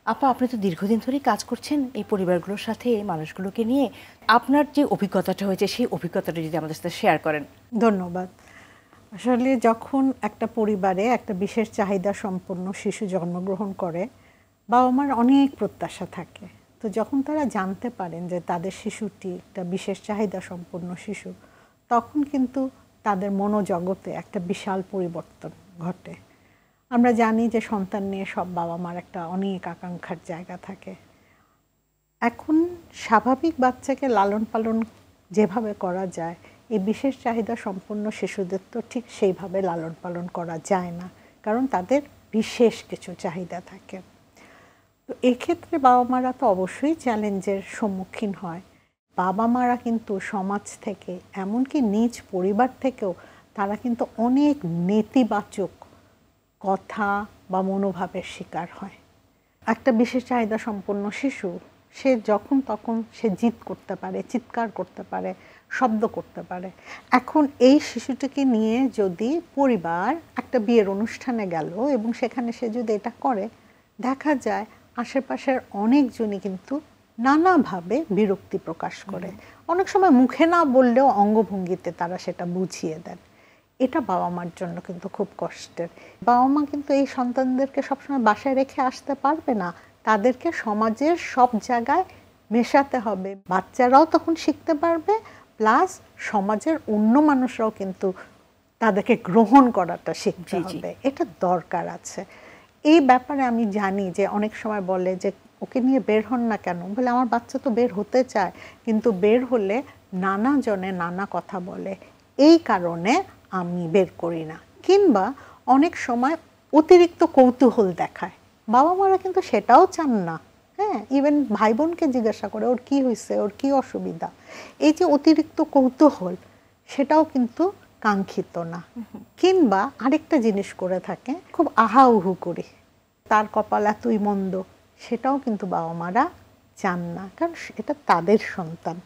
আপা, আপনি তো দীর্ঘদিন ধরেই কাজ করছেন এই পরিবারগুলোর সাথে, এই মানুষগুলোকে নিয়ে। আপনার যে অভিজ্ঞতাটা হয়েছে সেই অভিজ্ঞতাটা যদি আমাদের সাথে শেয়ার করেন। ধন্যবাদ। আসলে যখন একটা পরিবারে একটা বিশেষ চাহিদা সম্পন্ন শিশু জন্মগ্রহণ করে, বাবা মার অনেক প্রত্যাশা থাকে। তো যখন তারা জানতে পারেন যে তাদের শিশুটি একটা বিশেষ চাহিদা সম্পন্ন শিশু, তখন কিন্তু তাদের মনোজগতে একটা বিশাল পরিবর্তন ঘটে। আমরা জানি যে সন্তান নিয়ে সব বাবা মার একটা অনেক আকাঙ্ক্ষার জায়গা থাকে। এখন স্বাভাবিক বাচ্চাকে লালন পালন যেভাবে করা যায়, এই বিশেষ চাহিদা সম্পন্ন শিশুদের তো ঠিক সেইভাবে লালন পালন করা যায় না, কারণ তাদের বিশেষ কিছু চাহিদা থাকে। তো এক্ষেত্রে বাবা মারা তো অবশ্যই চ্যালেঞ্জের সম্মুখীন হয়। বাবা মারা কিন্তু সমাজ থেকে, এমনকি নিজ পরিবার থেকেও তারা কিন্তু অনেক নেতিবাচক কথা বা মনোভাবের শিকার হয়। একটা বিশেষ চাহিদা সম্পন্ন শিশু, সে যখন তখন সে জিদ করতে পারে, চিৎকার করতে পারে, শব্দ করতে পারে। এখন এই শিশুটিকে নিয়ে যদি পরিবার একটা বিয়ের অনুষ্ঠানে গেল এবং সেখানে সে যদি এটা করে, দেখা যায় আশেপাশের অনেকজনই কিন্তু নানাভাবে বিরক্তি প্রকাশ করে। অনেক সময় মুখে না বললেও অঙ্গভঙ্গিতে তারা সেটা বুঝিয়ে দেন। এটা বাবা মার জন্য কিন্তু খুব কষ্টের। বাবা মা কিন্তু এই সন্তানদেরকে সবসময় বাসায় রেখে আসতে পারবে না, তাদেরকে সমাজের সব জায়গায় মেশাতে হবে। বাচ্চারাও তখন শিখতে পারবে, প্লাস সমাজের অন্য মানুষরাও কিন্তু তাদেরকে গ্রহণ করাটা শিখতে হবে। এটা দরকার আছে। এই ব্যাপারে আমি জানি যে অনেক সময় বলে যে ওকে নিয়ে বের হন না কেন, বলে আমার বাচ্চা তো বের হতে চায়, কিন্তু বের হলে নানা জনে নানা কথা বলে, এই কারণে আমি বের করি না। কিংবা অনেক সময় অতিরিক্ত কৌতূহল দেখায়, বাবা মারা কিন্তু সেটাও চান না। হ্যাঁ, ইভেন ভাই বোনকে জিজ্ঞাসা করে ওর কি হয়েছে, ওর কি অসুবিধা। এই যে অতিরিক্ত কৌতূহল, সেটাও কিন্তু কাঙ্ক্ষিত না। কিংবা আরেকটা জিনিস করে থাকে, খুব আহাউহু করি, তার কপাল এতই মন্দ, সেটাও কিন্তু বাবা মারা চান না, কারণ এটা তাদের সন্তান,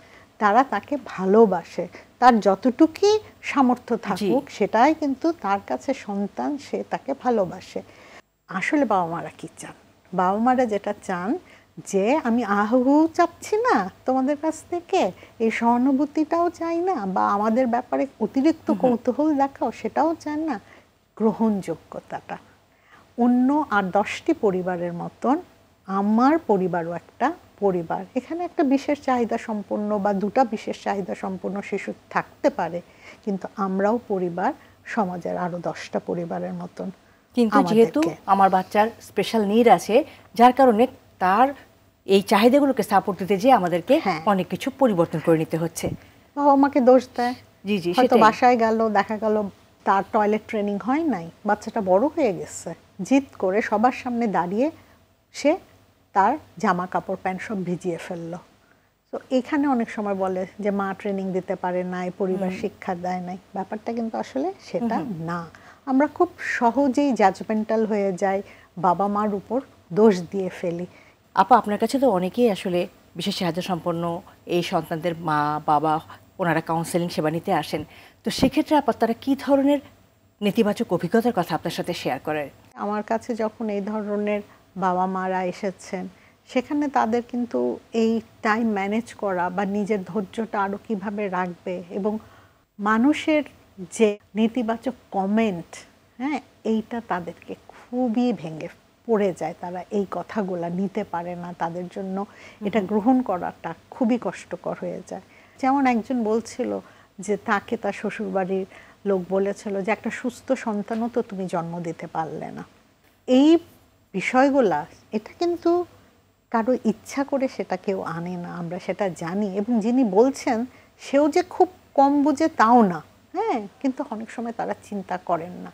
তারা তাকে ভালোবাসে। তার যতটুকুই সামর্থ্য থাকুক, সেটাই কিন্তু তার কাছে সন্তান, সে তাকে ভালোবাসে। আসলে বাবা মারা কি চান? বাবা মারা যেটা চান যে আমি আহু চাচ্ছি না তোমাদের কাছ থেকে, এই সহানুভূতিটাও চাই না, বা আমাদের ব্যাপারে অতিরিক্ত কৌতূহল দেখাও সেটাও চান না। গ্রহণযোগ্যতাটা অন্য আর 10টি পরিবারের মতন আমার পরিবারও একটা পরিবার। এখানে একটা বিশেষ চাহিদা সম্পন্ন বা দুটা বিশেষ চাহিদা সম্পন্ন শিশু থাকতে পারে, কিন্তু আমরাও পরিবার, সমাজের আরো 10টা পরিবারের মতন। কিন্তু যেহেতু আমার বাচ্চার স্পেশাল নিড আছে, যার কারণে তার এই চাহিদাগুলোকে সাপোর্ট দিতে যে আমাদেরকে অনেক কিছু পরিবর্তন করে নিতে হচ্ছে। বাবা মাকে দোষ দেয়। জি জি, হয়তো বাসায় গেল, দেখা গেল তার টয়লেট ট্রেনিং হয় নাই, বাচ্চাটা বড় হয়ে গেছে, জিদ করে সবার সামনে দাঁড়িয়ে সে তার জামা কাপড় প্যান্ট সব ভিজিয়ে ফেললো। তো এখানে অনেক সময় বলে যে মা ট্রেনিং দিতে পারে নাই, পরিবার শিক্ষা দেয় নাই। ব্যাপারটা কিন্তু আসলে সেটা না। আমরা খুব সহজেই জাজমেন্টাল হয়ে যাই, বাবা মার উপর দোষ দিয়ে ফেলি। আপা, আপনার কাছে তো অনেকেই আসলে বিশেষ চাহিদা সম্পন্ন এই সন্তানদের মা বাবা, ওনারা কাউন্সেলিং সেবা নিতে আসেন। তো সেক্ষেত্রে আপা তারা কী ধরনের নেতিবাচক অভিজ্ঞতার কথা আপনার সাথে শেয়ার করে? আমার কাছে যখন এই ধরনের বাবা মারা এসেছেন, সেখানে তাদের কিন্তু এই টাইম ম্যানেজ করা বা নিজের ধৈর্যটা আরও কীভাবে রাখবে, এবং মানুষের যে নেতিবাচক কমেন্ট, হ্যাঁ, এইটা তাদেরকে খুবই ভেঙে পড়ে যায়। তারা এই কথাগুলা নিতে পারে না, তাদের জন্য এটা গ্রহণ করাটা খুবই কষ্টকর হয়ে যায়। যেমন একজন বলছিল যে তাকে তার শ্বশুরবাড়ির লোক বলেছিল যে একটা সুস্থ সন্তানও তো তুমি জন্ম দিতে পারলে না। এই বিষয়গুলা, এটা কিন্তু কারো ইচ্ছা করে সেটা কেউ আনে না, আমরা সেটা জানি। এবং যিনি বলছেন সেও যে খুব কম বুঝে তাও না, হ্যাঁ, কিন্তু অনেক সময় তারা চিন্তা করেন না।